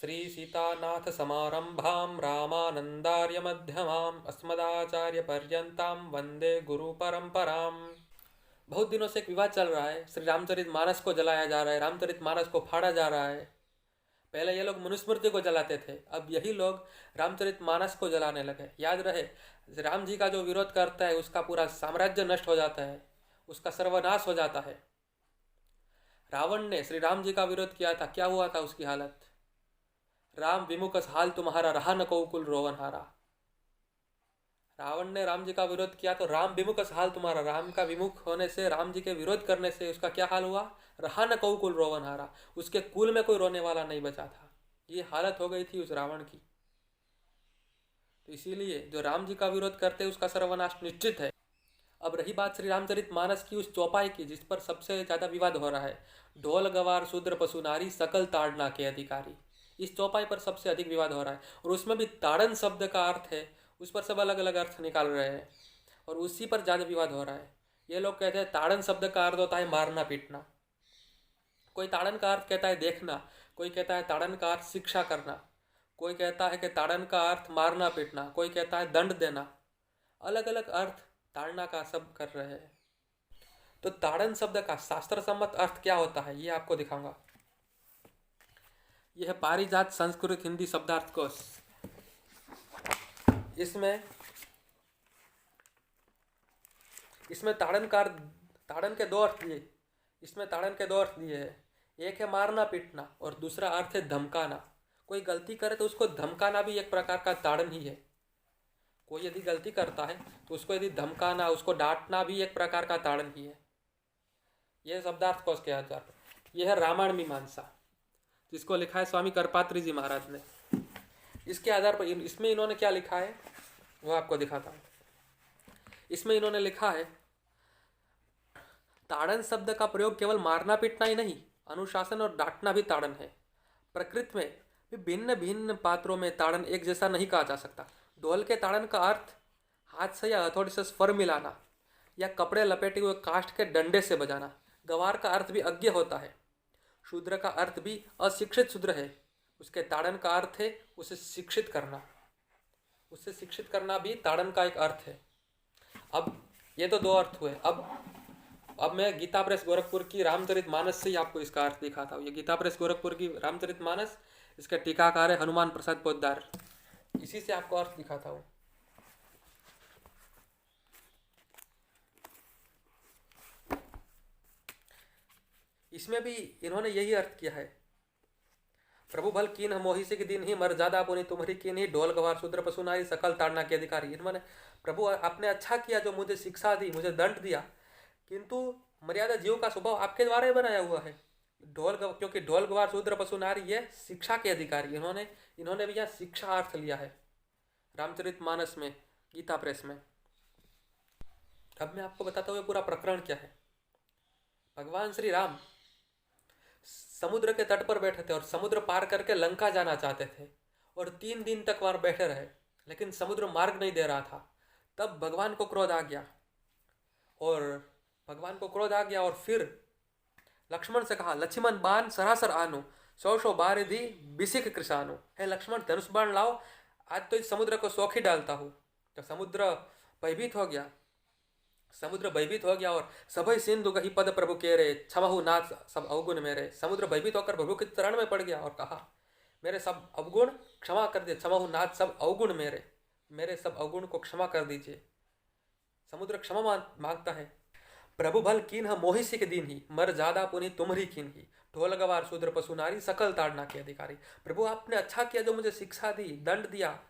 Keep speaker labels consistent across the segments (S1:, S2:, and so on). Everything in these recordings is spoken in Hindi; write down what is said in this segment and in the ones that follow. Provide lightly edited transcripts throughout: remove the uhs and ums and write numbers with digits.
S1: श्री सीतानाथ समारंभां रामानंदार्य मध्यमाम् अस्मदाचार्य पर्यंतां वंदे गुरु परंपराम। बहुत दिनों से एक विवाद चल रहा है। श्री रामचरित मानस को जलाया जा रहा है, रामचरित मानस को फाड़ा जा रहा है। पहले ये लोग मनुस्मृति को जलाते थे, अब यही लोग रामचरित मानस को जलाने लगे। याद रहे, राम जी का जो विरोध करता है उसका पूरा साम्राज्य नष्ट हो जाता है, उसका सर्वनाश हो जाता है। रावण ने श्री राम जी का विरोध किया था, क्या हुआ था उसकी हालत? राम विमुख हाल तुम्हारा, रहा न को कुल रोवन हारा। रावण ने राम जी का विरोध किया तो राम विमुख हाल तुम्हारा, राम का विमुख होने से, राम जी के विरोध करने से उसका क्या हाल हुआ? रहा न को कुल रोवन हारा, उसके कुल में कोई रोने वाला नहीं बचा था। ये हालत हो गई थी उस रावण की। तो इसीलिए जो राम जी का विरोध करते उसका सर्वनाश निश्चित है। अब रही बात श्री रामचरित मानस की उस चौपाई की जिस पर सबसे ज्यादा विवाद हो रहा है। ढोल गवार शूद्र पशु नारी सकल ताड़ना के अधिकारी, इस चौपाई पर सबसे अधिक विवाद हो रहा है। और उसमें भी ताड़न शब्द का अर्थ है, उस पर सब अलग अलग अर्थ निकाल रहे हैं और उसी पर ज्यादा विवाद हो रहा है। ये लोग कहते हैं ताड़न शब्द का अर्थ होता है मारना पीटना। कोई ताड़न का अर्थ कहता है देखना, कोई कहता है ताड़न का अर्थ शिक्षा करना, कोई कहता है कि ताड़न का अर्थ मारना पीटना, कोई कहता है दंड देना। अलग अलग अर्थ ताड़ना का सब कर रहे हैं। तो ताड़न शब्द का शास्त्र सम्मत अर्थ क्या होता है ये आपको दिखाऊंगा। यह है पारिजात संस्कृत हिंदी शब्दार्थ कोश। इसमें ताड़न के दो अर्थ दिए। इसमें ताड़न के दो अर्थ दिए हैं। एक है मारना पीटना और दूसरा अर्थ है धमकाना। कोई गलती करे तो उसको धमकाना भी एक प्रकार का ताड़न ही है। कोई यदि गलती करता है तो उसको यदि धमकाना, उसको डांटना भी एक प्रकार का ताड़न ही है। यह शब्दार्थ कोश के आधार पर। यह है रामायण मीमांसा, जिसको लिखा है स्वामी करपात्री जी महाराज ने। इसके आधार पर इसमें इन्होंने क्या लिखा है वो आपको दिखाता हूँ। इसमें इन्होंने लिखा है ताड़न शब्द का प्रयोग केवल मारना पीटना ही नहीं, अनुशासन और डांटना भी ताड़न है। प्रकृति में भिन्न भिन्न पात्रों में ताड़न एक जैसा नहीं कहा जा सकता। ढोल के ताड़न का अर्थ हाथ से या हथौड़ी से स्वर मिलाना या कपड़े लपेटे हुए काष्ठ के डंडे से बजाना। गवार का अर्थ भी अज्ञ होता है। शूद्र का अर्थ भी अशिक्षित शूद्र है। उसके ताड़न का अर्थ है उसे शिक्षित करना। उससे शिक्षित करना भी ताड़न का एक अर्थ है। अब ये तो दो अर्थ हुए। अब मैं गीता प्रेस गोरखपुर की रामचरित मानस से ही आपको इसका अर्थ दिखाता हूँ। ये गीता प्रेस गोरखपुर की रामचरित मानस, इसके टीकाकार है हनुमान प्रसाद पोद्दार। इसी से आपको अर्थ दिखाता हूँ। इसमें भी इन्होंने यही अर्थ किया है। प्रभु भल कीन मोहि सिख दिन ही मर्यादा पुनि तुम्हारी कीन ही, ढोल गवार शूद्र पशु नारी सकल ताड़ना के अधिकारी। इन्होंने प्रभु आपने अच्छा किया जो मुझे शिक्षा दी, मुझे दंड दिया, किंतु मर्यादा जीव का स्वभाव आपके द्वारा ही बनाया हुआ है। क्योंकि ढोल गवार शूद्र पशु नारी ये शिक्षा के अधिकारी। इन्होंने भी यहाँ शिक्षा अर्थ लिया है रामचरित मानस में, गीता प्रेस में। अब मैं आपको बताता हूँ ये पूरा प्रकरण क्या है। भगवान श्री राम समुद्र के तट पर बैठे थे और समुद्र पार करके लंका जाना चाहते थे और 3 दिन तक वहां बैठे रहे, लेकिन समुद्र मार्ग नहीं दे रहा था। तब भगवान को क्रोध आ गया और फिर लक्ष्मण से कहा, लक्ष्मण बाण सरासर आनो, सौ बारिधि बिसिक कृषानो। हे लक्ष्मण धनुष बाण लाओ, आज तो इस समुद्र को सोख ही डालता हूँ। तो समुद्र भयभीत हो गया और सभय सिंधु गही पद प्रभु के रे, क्षमहु नाथ सब अवगुण मेरे। समुद्र भयभीत होकर प्रभु के चरण में पड़ गया और कहा, मेरे सब अवगुण क्षमा कर दे, क्षमहु नाथ सब अवगुण मेरे सब अवगुण को क्षमा कर दीजिए। समुद्र क्षमा मांगता है। प्रभु भल कीन मोहि सिख दीन ही, मर ज्यादा पुनि तुम्हारी कीन ही, ढोल गवार शूद्र पशु नारी सकल ताड़ना के अधिकारी। प्रभु आपने अच्छा किया जो मुझे शिक्षा दी, दंड दिया,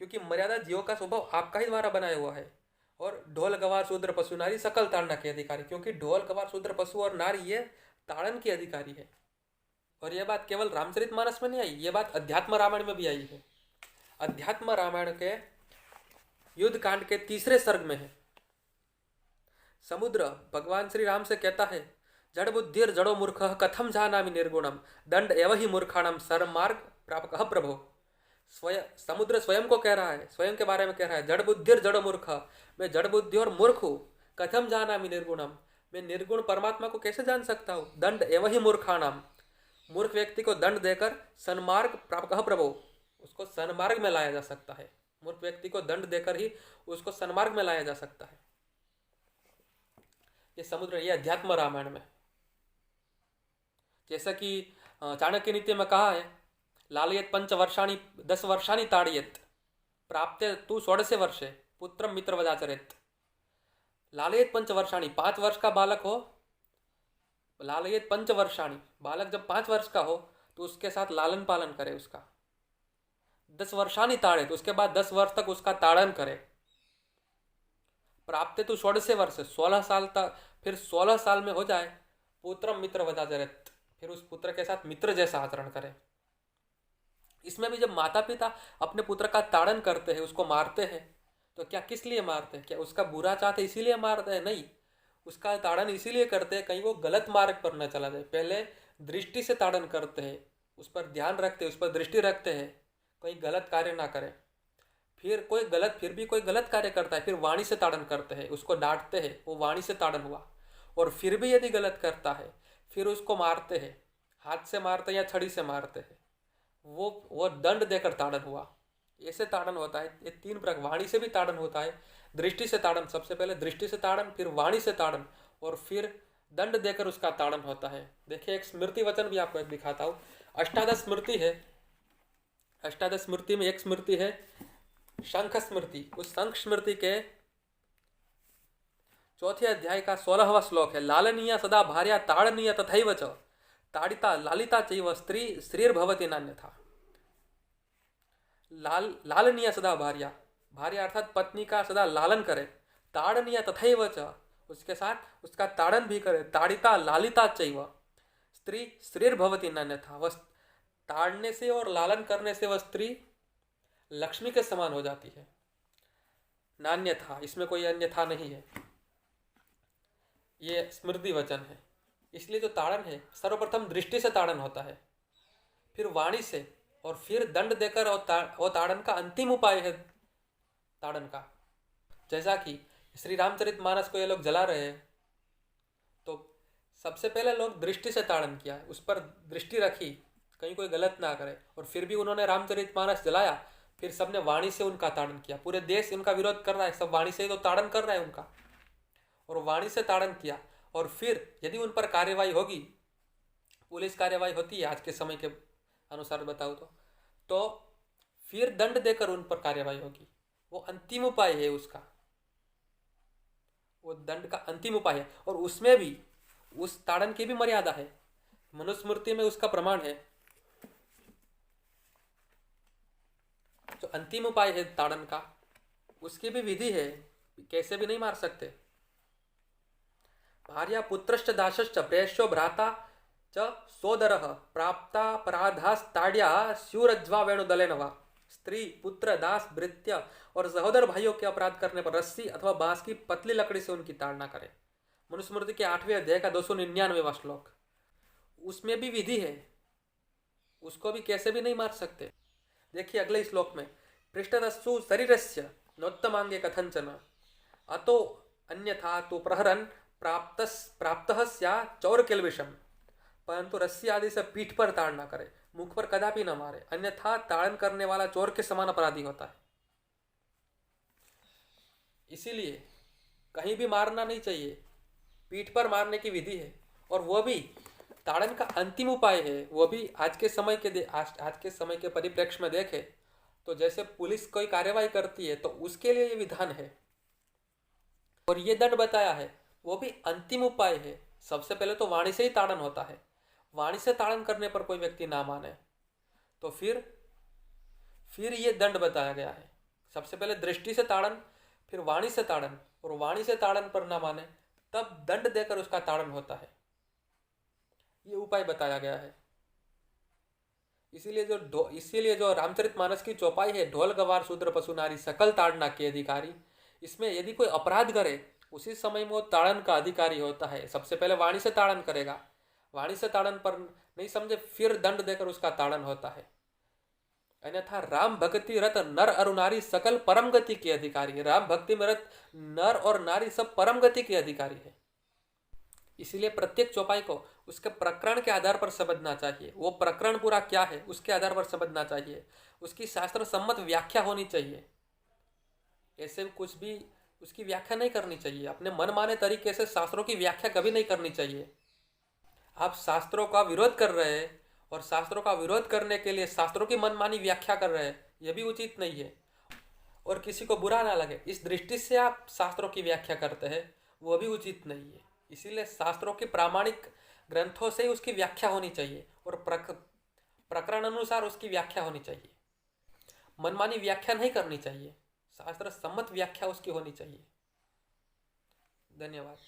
S1: क्योंकि मर्यादा जीव का स्वभाव आपका ही द्वारा बनाया हुआ है। और ढोल गवार शूद्र पशु नारी सकल ताड़ना के अधिकारी, क्योंकि ढोल गवार शूद्र पशु और नारी ये ताड़न के अधिकारी है। और यह बात केवल रामचरित मानस में नहीं आई, ये बात अध्यात्म रामायण में भी आई है। अध्यात्म रामायण के युद्ध कांड के 3 सर्ग में है। समुद्र भगवान श्री राम से कहता है, जड़ बुद्धिर जड़ो मूर्ख कथम जानामि निर्गुणम, दंड एव ही मूर्खाणम सर्व मार्ग प्रापक प्रभो। समुद्र स्वयं को कह रहा है, स्वयं के बारे में कह रहा है, जड़ बुद्धिर जड़ो मूर्ख, मैं जड़ बुद्धि और मूर्ख हूँ। कथम जानामि निर्गुणम, मैं निर्गुण परमात्मा को कैसे जान सकता हूँ। दंड एव ही मूर्खाणाम, मूर्ख व्यक्ति को दंड देकर सन्मार्ग प्राप्त कह प्रभु, उसको सन्मार्ग में लाया जा सकता है। मूर्ख व्यक्ति को दंड देकर ही उसको सन्मार्ग में लाया जा सकता है। ये समुद्र, ये अध्यात्म रामायण में, जैसा कि चाणक्य नीति में कहा है, लालयत 5 वर्षाणि 10 वर्षाणि ताड़येत प्राप्ते तू 16 वर्षे पुत्र मित्र वदाचरेत। लालयत 5 वर्षाणि, 5 वर्ष का बालक हो, लालयत 5 वर्षाणि, बालक जब 5 वर्ष का हो तो उसके साथ लालन पालन करे उसका। 10 वर्षाणि ताड़े, तो उसके बाद 10 वर्ष तक उसका ताड़न करे। प्राप्ते तो 16 वर्ष, 16 साल तक, फिर 16 साल में हो जाए पुत्र मित्र वदाचरेत, फिर उस पुत्र के साथ मित्र जैसा आचरण करे। इसमें भी जब माता पिता अपने पुत्र का ताड़न करते हैं, उसको मारते हैं, तो क्या किस लिए मारते हैं? क्या उसका बुरा चाहते इसीलिए मारते हैं? नहीं, उसका ताड़न इसीलिए करते हैं कहीं वो गलत मार्ग पर न चला जाए। पहले दृष्टि से ताड़न करते हैं, उस पर ध्यान रखते हैं, उस पर दृष्टि रखते हैं, कहीं गलत कार्य ना करे। फिर भी कोई गलत कार्य करता है, फिर वाणी से ताड़न करते हैं, उसको डांटते हैं, वो वाणी से ताड़न हुआ। और फिर भी यदि गलत करता है फिर उसको मारते हैं, हाथ से मारते हैं या छड़ी से मारते हैं, वो दंड देकर ताड़न हुआ। ऐसे ताड़न होता है। ये 3 प्रकार, वाणी से भी ताड़न होता है, दृष्टि से ताड़न, सबसे पहले दृष्टि से ताड़न, फिर वाणी से ताड़न, और फिर दंड देकर उसका ताड़न होता है। देखिए एक स्मृति वचन भी आपको एक दिखाता हूँ। अष्टादश स्मृति है, अष्टादश स्मृति में एक स्मृति है शंख स्मृति। उस शंख स्मृति के 4थे अध्याय का 16वां श्लोक है, लालनीय सदा भार्या ताड़नीय तथैव च ताड़िता लालिता चैव स्त्री श्रीर्भवति नान्यथा। लालनीय सदा भार्या, भार्या अर्थात पत्नी का सदा लालन करे, ताड़नीय तथैव च, उसके साथ उसका ताड़न भी करे, ताड़िता लालिता चैव स्त्री श्रीर्भवति नान्यथा, वह ताड़ने से और लालन करने से वह स्त्री लक्ष्मी के समान हो जाती है। नान्यथा, इसमें कोई अन्यथा नहीं है, ये स्मृति वचन है। इसलिए जो ताड़न है सर्वप्रथम दृष्टि से ताड़न होता है, फिर वाणी से, और फिर दंड देकर, और ताड़न का अंतिम उपाय है ताड़न का। जैसा कि श्री रामचरितमानस को ये लोग जला रहे हैं, तो सबसे पहले लोग दृष्टि से ताड़न किया, उस पर दृष्टि रखी कहीं कोई गलत ना करे, और फिर भी उन्होंने रामचरितमानस जलाया। फिर सबने वाणी से उनका ताड़न किया, पूरे देश उनका विरोध कर रहा है, सब वाणी से ही तो ताड़न कर रहा है उनका, और वाणी से ताड़न किया। और फिर यदि उन पर कार्यवाही होगी, पुलिस कार्यवाही होती है आज के समय के अनुसार बताऊँ तो फिर दंड देकर उन पर कार्यवाही होगी। वो अंतिम उपाय है उसका, वो दंड का अंतिम उपाय है। और उसमें भी उस ताड़न की भी मर्यादा है। मनुस्मृति में उसका प्रमाण है। जो अंतिम उपाय है ताड़न का, उसकी भी विधि है, कैसे भी नहीं मार सकते। भार्या पुत्रश्च दासश्च प्रेष्यो भ्राता च सोदरः प्राप्तापराधास्ताड्या स्यूरज्वा वेणुदलेन वा। स्त्री, पुत्र, दास, भृत्य और सहोदर भाइयों के अपराध करने पर रस्सी अथवा बांस की पतली लकड़ी से उनकी ताड़ना करे। मनुस्मृति के 8वें अध्याय का 299वां श्लोक। उसमें भी विधि है, उसको भी कैसे भी नहीं मार सकते। देखिए अगले श्लोक में, पृष्ठतस्सु शरीरस्य नोत्तमांगे कथंचन अतो अन्यथा तो प्रहरन प्राप्तः स्या चौर किलविषम। परंतु रस्सी आदि से पीठ पर ताड़ ना करे, मुख पर कदापि न मारे, अन्यथा ताड़न करने वाला चोर के समान अपराधी होता है। इसीलिए कहीं भी मारना नहीं चाहिए, पीठ पर मारने की विधि है। और वो भी ताड़न का अंतिम उपाय है। वो भी आज के समय के परिप्रेक्ष्य में देखे तो जैसे पुलिस कोई कार्यवाही करती है तो उसके लिए ये विधान है, और ये दंड बताया है, वो भी अंतिम उपाय है। सबसे पहले तो वाणी से ही ताड़न होता है। वाणी से ताड़न करने पर कोई व्यक्ति ना माने तो फिर ये दंड बताया गया है। सबसे पहले दृष्टि से ताड़न, फिर वाणी से ताड़न, और वाणी से ताड़न पर ना माने तब दंड देकर उसका ताड़न होता है। ये उपाय बताया गया है। इसीलिए जो रामचरितमानस की चौपाई है, ढोल गवार शूद्र पशु नारी सकल ताड़ना के अधिकारी, इसमें यदि कोई अपराध करे उसी समय में वो ताड़न का अधिकारी होता है। सबसे पहले वाणी से ताड़न करेगा, वाणी से ताड़न पर नहीं समझे फिर दंड देकर उसका ताड़न होता है। अन्यथा राम भक्ति रत नर और नारी सकल परम गति के अधिकारी। राम भक्ति में रत नर और नारी सब परम गति के अधिकारी है। इसीलिए प्रत्येक चौपाई को उसके प्रकरण के आधार पर समझना चाहिए। वो प्रकरण पूरा क्या है उसके आधार पर समझना चाहिए। उसकी शास्त्र सम्मत व्याख्या होनी चाहिए। ऐसे कुछ भी उसकी व्याख्या नहीं करनी चाहिए। अपने मनमाने तरीके से शास्त्रों की व्याख्या कभी नहीं करनी चाहिए। आप शास्त्रों का विरोध कर रहे हैं और शास्त्रों का विरोध करने के लिए शास्त्रों की मनमानी व्याख्या कर रहे हैं, यह भी उचित नहीं है। और किसी को बुरा ना लगे इस दृष्टि से आप शास्त्रों की व्याख्या करते हैं, वो भी उचित नहीं है। इसीलिए शास्त्रों के प्रामाणिक ग्रंथों से ही उसकी व्याख्या होनी चाहिए और प्रकरण अनुसार उसकी व्याख्या होनी चाहिए। मनमानी व्याख्या नहीं करनी चाहिए, शास्त्र सम्मत व्याख्या उसकी होनी चाहिए। धन्यवाद।